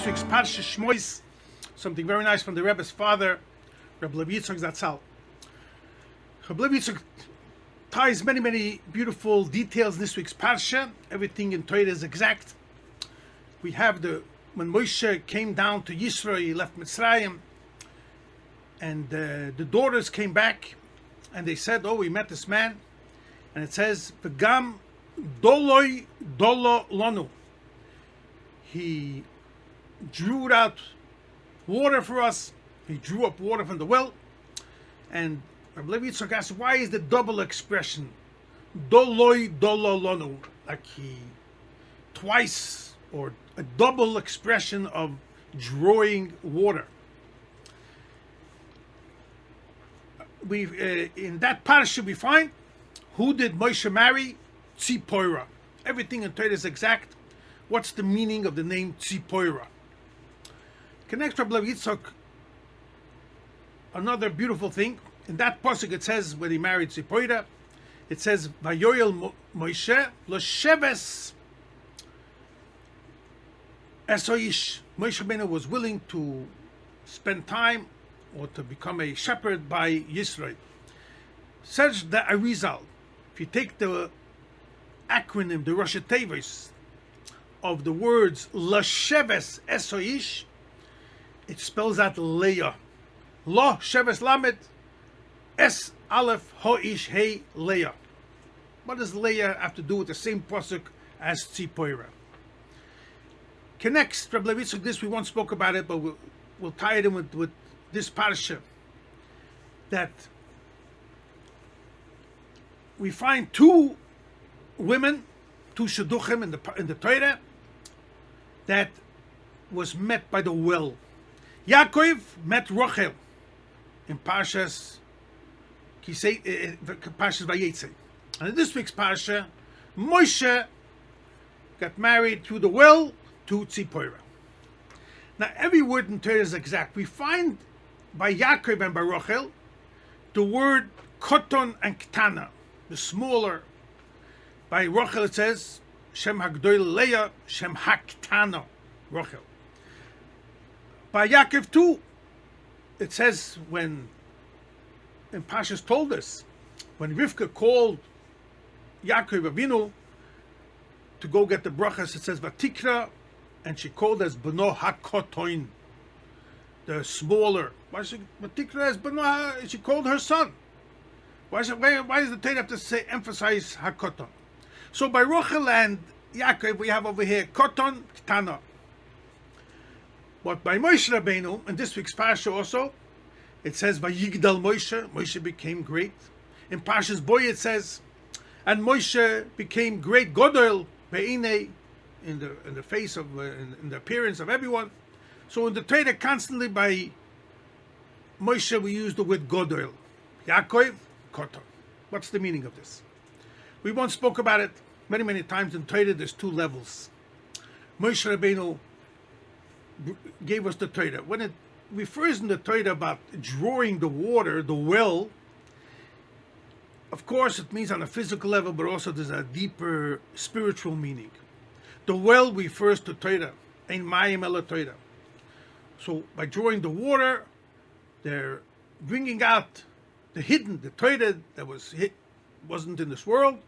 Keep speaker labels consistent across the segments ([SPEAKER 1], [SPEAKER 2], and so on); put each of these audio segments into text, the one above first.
[SPEAKER 1] this week's Parshas Shmois, something very nice from the Rebbe's father, Rabbi Yitzchok Zatzal. Rabbi Yitzchok ties many beautiful details in this week's Parsha. Everything in Torah is exact. We have when Moshe came down to Yisrael, he left Mitzrayim, and the daughters came back, and they said, "Oh, we met this man," and it says, "V'gam doloi dolo lonu." He drew out water for us. He drew up water from the well. And Rabbi Yitzchok asked, why is the double expression doloi dolo lonu? Like he twice, or a double expression of drawing water. In that parsha we find, who did Moshe marry? Tzipora. Everything in Torah is exact. What's the meaning of the name Tzipora? Connects Rabbi Yitzchok another beautiful thing. In that pasuk it says, when he married Tzipora, it says, Vayoyel Moshe l'sheves esoish. Moshe Rabbeinu was willing to spend time or to become a shepherd by Yisrael. Says the Arizal, if you take the acronym, the Rosh Tevis of the words L'sheves Esoish, it spells out Leah. Lo Sheves Lamed Es Aleph Hoish Hey Leah. What does Leah have to do with the same pasuk as Tzipora? Connects Rabbi Yitzchok this. We once spoke about it, but we'll tie it in with this parsha. That we find two women, two shidduchim in the Torah, that was met by the well. Yaakov met Rachel in Parshas Vayetze. And in this week's Parsha, Moshe got married through the well to Tzipora. Now every word in Torah is exact. We find by Yaakov and by Rachel the word koton and ktana, the smaller. By Rachel it says Shem Hagdoil Leah, Shem Haktana, Rachel. By Yaakov too, it says when Parshas told us, when Rivka called Yaakov Avinu to go get the brachas, it says Vatikra, and she called as Beno HaKotoin, the smaller. Why she Vatikra as Beno? She called her son. Why does the Torah have to emphasize HaKoton? So by Rachel and Yaakov we have over here Koton Ktana. But by Moshe Rabbeinu, in this week's Parsha also, it says Vayigdal Moshe, Moshe became great. In Parshas Boy it says, and Moshe became great Godel Be'inei, in the face of in the appearance of everyone. So in the Torah constantly by Moshe we use the word Godel. Yaakov, Koton. What's the meaning of this? We once spoke about it many times in Torah. There's two levels. Moshe Rabbeinu gave us the Torah. When it refers in the Torah about drawing the water, the well, of course it means on a physical level, but also there's a deeper spiritual meaning. The well refers to Torah, ein mayim ela Torah. So by drawing the water, they're bringing out the hidden, the Torah that wasn't in this world,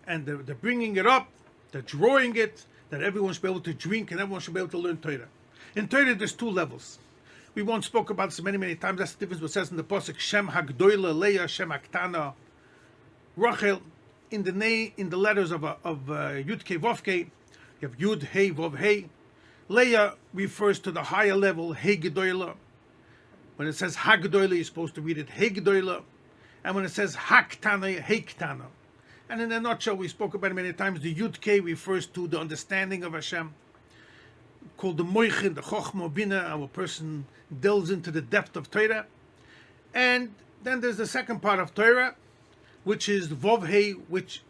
[SPEAKER 1] and they're bringing it up, they're drawing it, that everyone should be able to drink and everyone should be able to learn Torah. In Torah, there's two levels. We once spoke about this many times. That's the difference what it says in the pasuk Shem Hagdoila Leah, Shem Haktana, Rachel. In the letters of Yud Kei Vav Kei, you have Yud Hey Vav Hey. Leah refers to the higher level Hey Gedoila. When it says Hagdoila, you're supposed to read it Hey Gedoila, and when it says Haktana, Hey Ktana. And in a nutshell, we spoke about it many times. The Yud Kei refers to the understanding of Hashem, called the Moichin, the Chochma Bina, our person delves into the depth of Torah. And then there's the second part of Torah, which is the Vav Hey, which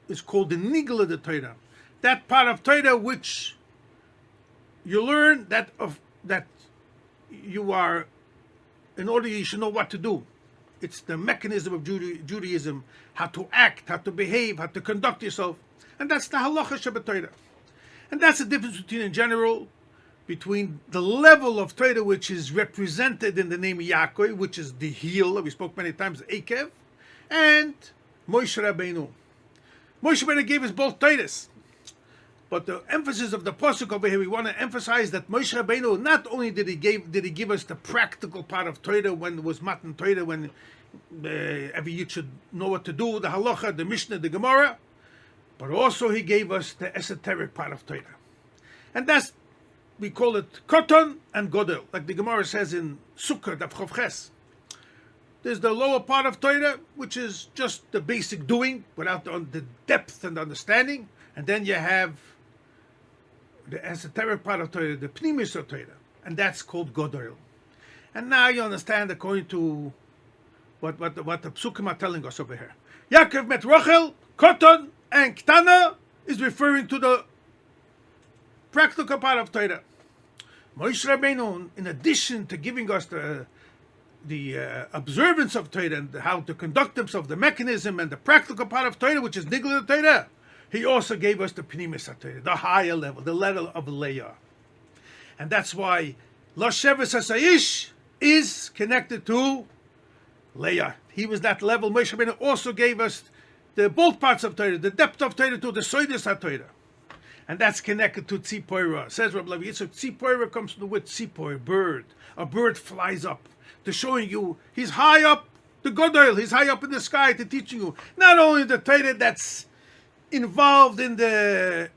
[SPEAKER 1] is called the Nigla of the Torah. That part of Torah which you learn that you are, in order you should know what to do. It's the mechanism of Judaism, how to act, how to behave, how to conduct yourself. And that's the halacha Shabbat Torah. And that's the difference between, in general, between the level of Torah which is represented in the name Yaakov, which is the heel, we spoke many times, Akev, and Moshe Rabbeinu. Moshe Rabbeinu gave us both Torahs. But the emphasis of the pasuk over here, we want to emphasize that Moshe Rabbeinu, not only did he give us the practical part of Torah when it was Matan Torah, when every Yid should know what to do, the halacha, the Mishnah, the Gemara, but also he gave us the esoteric part of Torah. And that's, we call it Koton and Godel, like the Gemara says in Sukkah, Daf Chof Ches. There's the lower part of Torah, which is just the basic doing, without the depth and understanding. And then you have the esoteric part of Torah, the Pnimis of Torah, and that's called Godel. And now you understand, according to what the Psukim are telling us over here. Yaakov met Rachel, Koton, and Ktana is referring to the practical part of Torah. Moshe Rabbeinu, in addition to giving us the observance of Torah and how to conduct himself, the mechanism and the practical part of Torah, which is Nigla Torah, he also gave us the Pnimis Torah, the higher level, the level of Leah. And that's why Lasheves HaSayish is connected to Leah. He was that level. Moshe Rabbeinu also gave us both parts of Torah, the depth of Torah to the Soidus HaTorah. And that's connected to Tzipora. Says Rabbi Levi Yitzchok, Tzipora comes from the word Tzipor, bird. A bird flies up to showing you he's high up, the Godel, he's high up in the sky to teaching you not only the Torah that's involved in the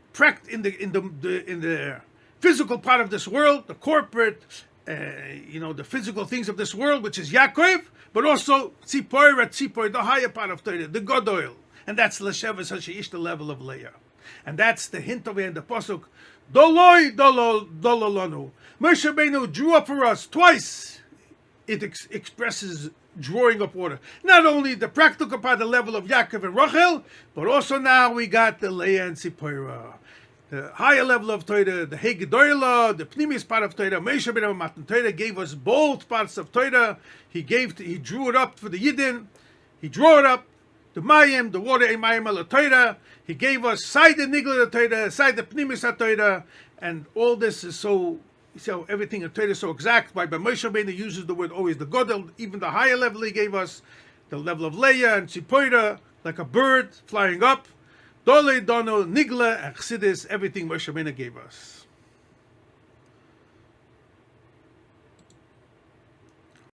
[SPEAKER 1] physical part of this world, the corporate, the physical things of this world, which is Yaakov, but also Tzipor, the higher part of Torah, the Godel. And that's Lasheves HaShayish, the level of Leah. And that's the hint over in the pasuk. Doloi dololonu. Moshe Rabbeinu drew up for us twice. It expresses drawing up water. Not only the practical part, the level of Yaakov and Rachel, but also now we got the Leah and Tzipora. The higher level of Torah, the Hegedoyla, the Pnimis part of Torah. Moshe Rabbeinu Matan Torah gave us both parts of Torah. He drew it up for the Yidden. He drew it up. The Mayim, the water, Mayim al Torah. He gave us side the Nigla Torah, side the Pnimis Torah, and all this is so. You see how everything in Torah is so exact. Why Moshe Rabbeinu uses the word always the Godel, even the higher level he gave us, the level of Leah and Tzipora, like a bird flying up. Dole Dono Nigla and Chassidus, everything Moshe Rabbeinu gave us.